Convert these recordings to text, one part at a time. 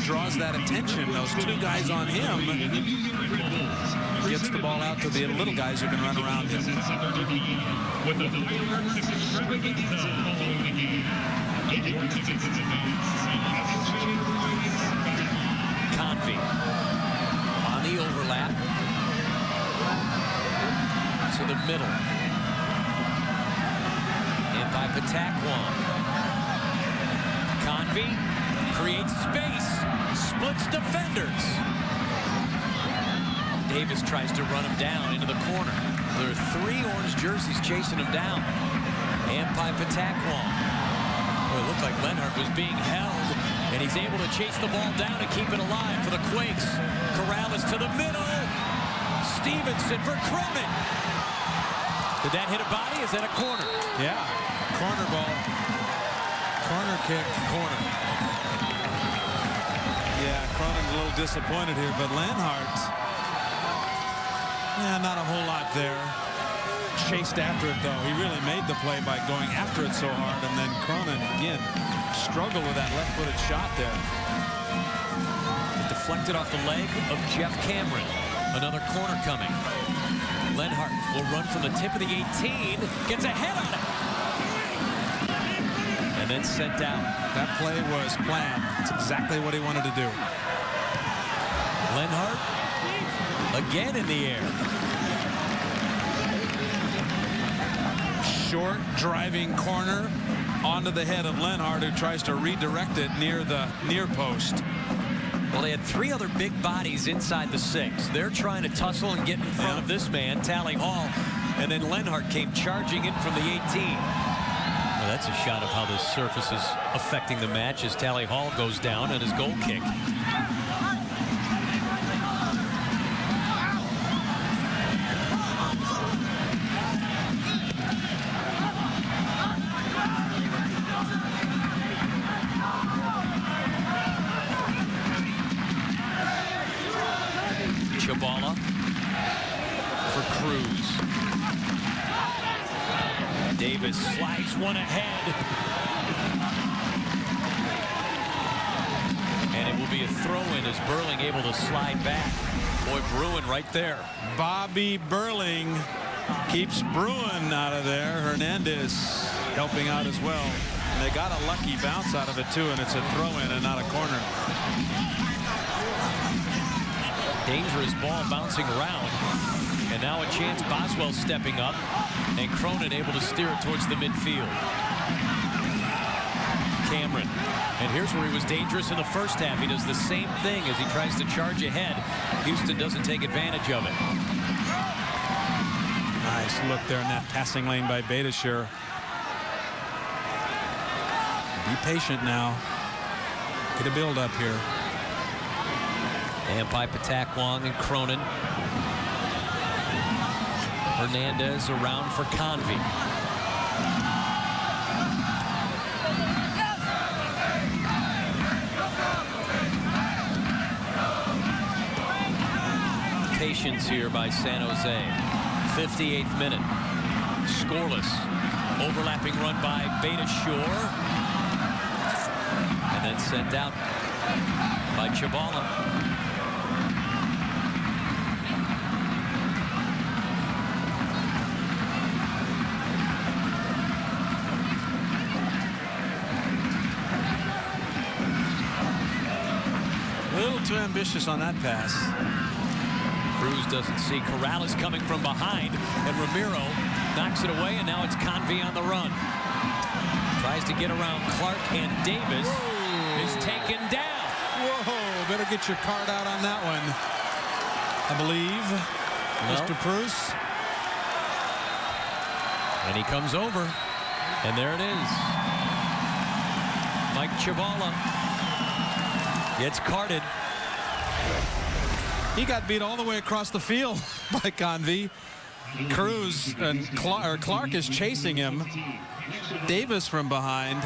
draws that attention. Those two guys on him. Gets the ball out to the little guys who can run around him. Convey on the overlap to the middle. And by Patakwong. Convey creates space, splits defenders. Davis tries to run him down into the corner. There are 3 orange jerseys chasing him down. And by Patakwong. Well, it looked like Lenhart was being held, and he's able to chase the ball down and keep it alive for the Quakes. Corrales to the middle. Stevenson for Cronin. Did that hit a body? Is that a corner? Yeah, corner ball. Corner kick. Corner. Yeah, Cronin's a little disappointed here, but Lenhart, yeah, not a whole lot there. Chased after it, though. He really made the play by going after it so hard, and then Cronin, again, struggled with that left-footed shot there. It deflected off the leg of Jeff Cameron. Another corner coming. Lenhart will run from the tip of the 18, gets a head on it, and then sent down. That play was planned. It's exactly what he wanted to do. Lenhart again in the air. Short driving corner onto the head of Lenhart, who tries to redirect it near the near post. Well, they had 3 other big bodies inside the 6. They're trying to tussle and get in front of this man, Tally Hall, and then Lenhart came charging in from the 18. Well, that's a shot of how this surface is affecting the match as Tally Hall goes down on his goal kick. Chabala for Cruz. Davis slides one ahead. And it will be a throw-in as Burling able to slide back. Boy, Bruin right there. Bobby Burling keeps Bruin out of there. Hernandez helping out as well. And they got a lucky bounce out of it, too, and it's a throw-in and not a corner. Dangerous ball bouncing around. And now a chance. Boswell stepping up. And Cronin able to steer it towards the midfield. Cameron. And here's where he was dangerous in the first half. He does the same thing as he tries to charge ahead. Houston doesn't take advantage of it. Nice look there in that passing lane by Beitashour. Be patient now. Get a build up here. And by Patakwong and Cronin. Hernandez around for Convey. Patience here by San Jose. 58th minute. Scoreless. Overlapping run by Beitashour. And then sent out by Chabala. A little too ambitious on that pass. Cruz doesn't see Corrales coming from behind, and Ramiro knocks it away, and now it's Convey on the run. Tries to get around Clark, and Davis is taken down. Whoa, better get your card out on that one, I believe. Well, Mr. Bruce. And he comes over, and there it is. Mike Chabala gets carded. He got beat all the way across the field by Convey. Cruz and Clark is chasing him. Davis from behind.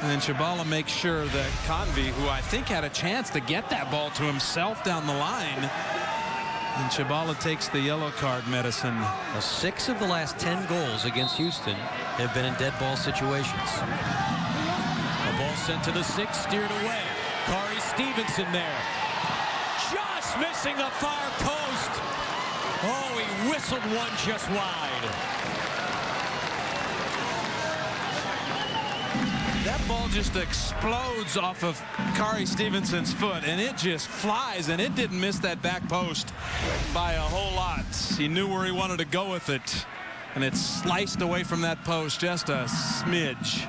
And then Chabala makes sure that Convey, who I think had a chance to get that ball to himself down the line, and Chabala takes the yellow card medicine. Well, 6 of the last 10 goals against Houston have been in dead ball situations. A ball sent to the 6, steered away. Kari Stevenson there. Just missing the far post. Oh, he whistled one just wide. That ball just explodes off of Kari Stevenson's foot, and it just flies, and it didn't miss that back post by a whole lot. He knew where he wanted to go with it, and it sliced away from that post just a smidge.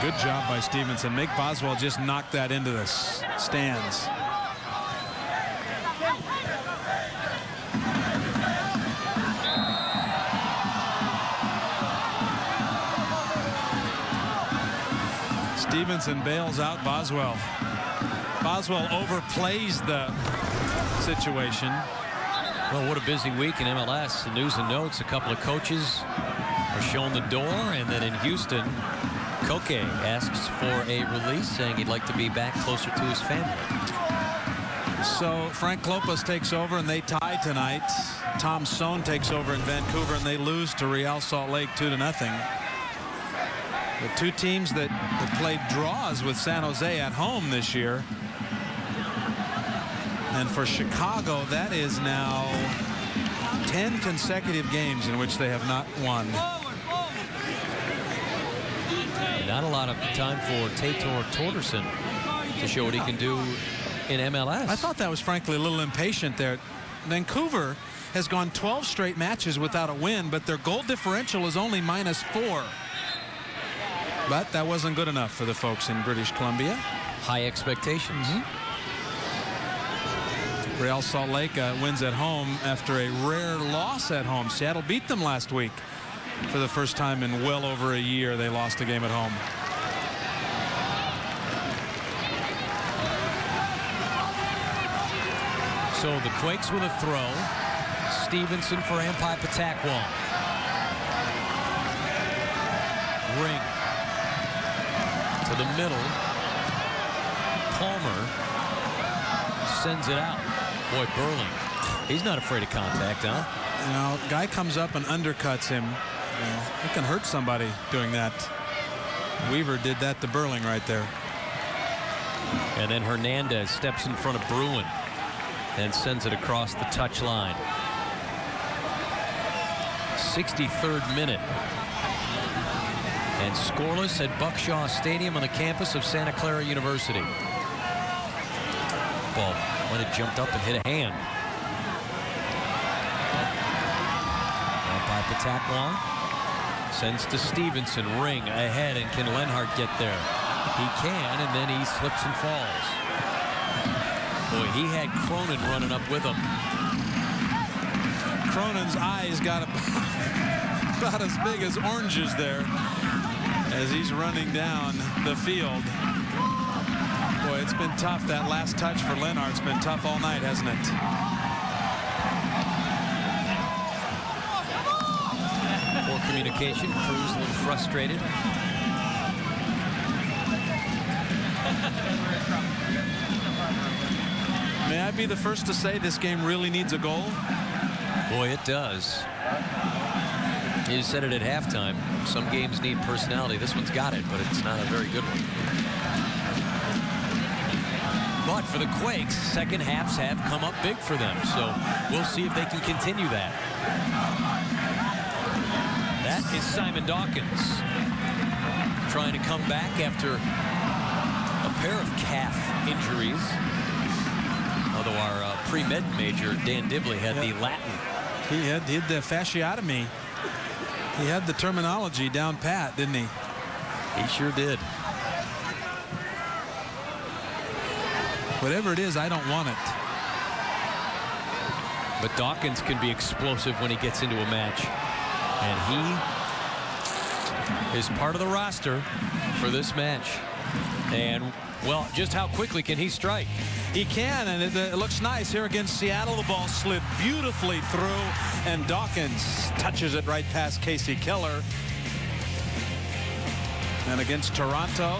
Good job by Stevenson. Nick Boswell just knocked that into the stands. Stevenson bails out Boswell. Boswell overplays the situation. Well, what a busy week in MLS. The news and notes, a couple of coaches are showing the door, and then in Houston, Koke asks for a release, saying he'd like to be back closer to his family. So Frank Lopez takes over, and they tie tonight. Tom Sohn takes over in Vancouver, and they lose to Real Salt Lake 2-0. The two teams that played draws with San Jose at home this year. And for Chicago, that is now 10 consecutive games in which they have not won. Not a lot of time for Tator Torderson to show what he can do in MLS. I thought that was frankly a little impatient there. Vancouver has gone 12 straight matches without a win, but their goal differential is only -4. But that wasn't good enough for the folks in British Columbia. High expectations. Real Salt Lake wins at home after a rare loss at home. Seattle beat them last week. For the first time in well over a year, they lost a game at home. So the Quakes with a throw. Stevenson for Ampai Patakwong. Ring to the middle. Palmer sends it out. Boy, Burling, he's not afraid of contact, huh? You know, guy comes up and undercuts him. You know, it can hurt somebody doing that. Weaver did that to Burling right there. And then Hernandez steps in front of Bruin and sends it across the touchline. 63rd minute. And scoreless at Buckshaw Stadium on the campus of Santa Clara University. Ball might have jumped up and hit a hand. By Patakwong. Sends to Stevenson. Ring ahead, and can Lenhart get there? He can, and then he slips and falls. Boy, he had Cronin running up with him. Cronin's eyes got about as big as oranges there as he's running down the field. Boy, it's been tough. That last touch for Lenhart's been tough all night, hasn't it? Poor communication. Cruz a little frustrated. May I be the first to say this game really needs a goal? Boy, it does. You said it at halftime. Some games need personality. This one's got it, but it's not a very good one. But for the Quakes, second halves have come up big for them. So we'll see if they can continue that. That is Simon Dawkins trying to come back after a pair of calf injuries. Although our pre-med major, Dan Dibley, had the Latin. He had the fasciotomy. He had the terminology down pat, didn't he? He sure did. Whatever it is, I don't want it. But Dawkins can be explosive when he gets into a match. And he is part of the roster for this match. And, well, just how quickly can he strike? He can, and it looks nice here against Seattle. The ball slid beautifully through, and Dawkins touches it right past Casey Keller. And against Toronto,